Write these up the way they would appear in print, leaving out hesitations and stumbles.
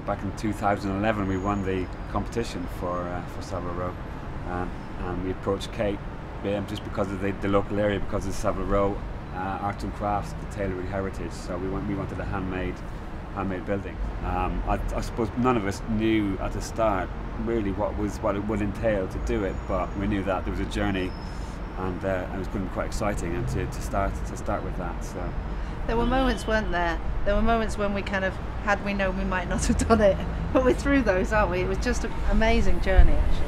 So back in 2011 we won the competition for Savile Row, and we approached Kate just because of the local area, because of Savile Row arts and crafts, the tailoring heritage. So we wanted a handmade building. I suppose none of us knew at the start really what it would entail to do it, but we knew that there was a journey, and it was going to be quite exciting, and to start with that. So there were moments, weren't there? There were moments when we kind of, had we known, we might not have done it, but we're through those, aren't we? It was just an amazing journey, actually.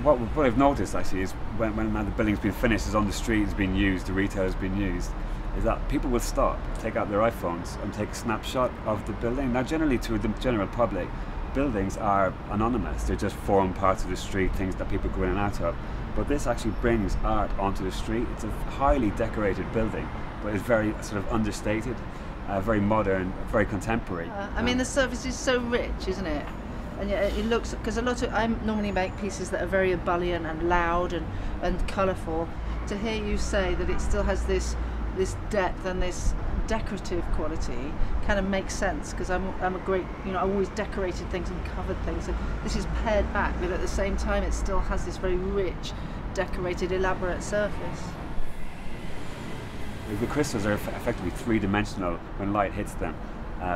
What I've noticed actually is when the building's been finished, is on the street, it's been used, the retail has been used, is that people will stop, take out their iPhones and take a snapshot of the building. Now generally to the general public, buildings are anonymous, they're just formed parts of the street, things that people go in and out of. But this actually brings art onto the street. It's a highly decorated building, but it's very sort of understated, very modern, very contemporary. I mean, the surface is so rich, isn't it? And yet it looks, because I normally make pieces that are very ebullient and loud and colourful. To hear you say that it still has this depth and this decorative quality kind of makes sense, because I'm a great, I've always decorated things and covered things, and this is pared back, but at the same time it still has this very rich, decorated, elaborate surface. The crystals are effectively three-dimensional when light hits them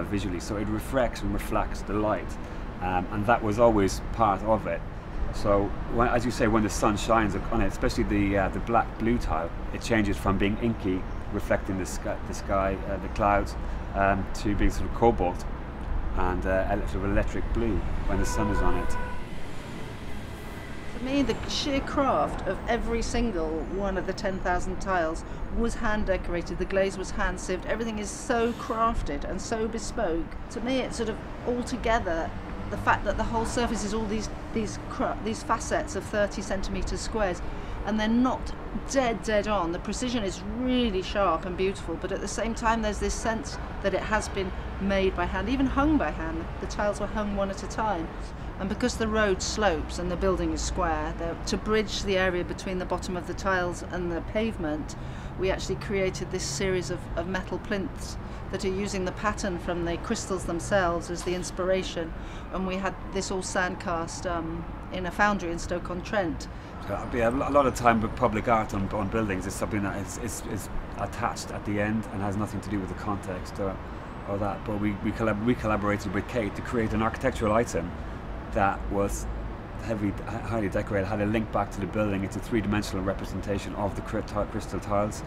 visually, so it reflects and reflects the light, and that was always part of it. So, as you say, when the sun shines on it, especially the black-blue tile, it changes from being inky, reflecting the sky, the clouds, to being sort of cobalt and sort of electric blue when the sun is on it. For me, the sheer craft of every single one of the 10,000 tiles was hand decorated, the glaze was hand sieved, everything is so crafted and so bespoke. To me, it's sort of all together, the fact that the whole surface is all these facets of 30 centimetre squares, and they're not dead on. The precision is really sharp and beautiful, but at the same time there's this sense that it has been made by hand, even hung by hand. The tiles were hung one at a time. And because the road slopes and the building is square, to bridge the area between the bottom of the tiles and the pavement, we actually created this series of metal plinths that are using the pattern from the crystals themselves as the inspiration. And we had this all sand cast in a foundry in Stoke-on-Trent. A lot of time with public art on buildings is something that is attached at the end and has nothing to do with the context or that. But we collaborated with Kate to create an architectural item that was highly decorated, had a link back to the building. It's a three-dimensional representation of the crystal tiles,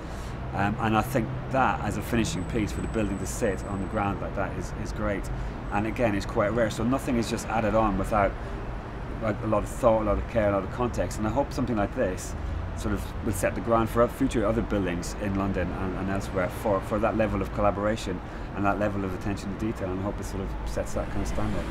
and I think that as a finishing piece for the building to sit on the ground like that is great. And again, it's quite rare, so nothing is just added on without a lot of thought, a lot of care, a lot of context. And I hope something like this sort of will set the ground for future other buildings in London and elsewhere for that level of collaboration and that level of attention to detail, and I hope it sort of sets that kind of standard.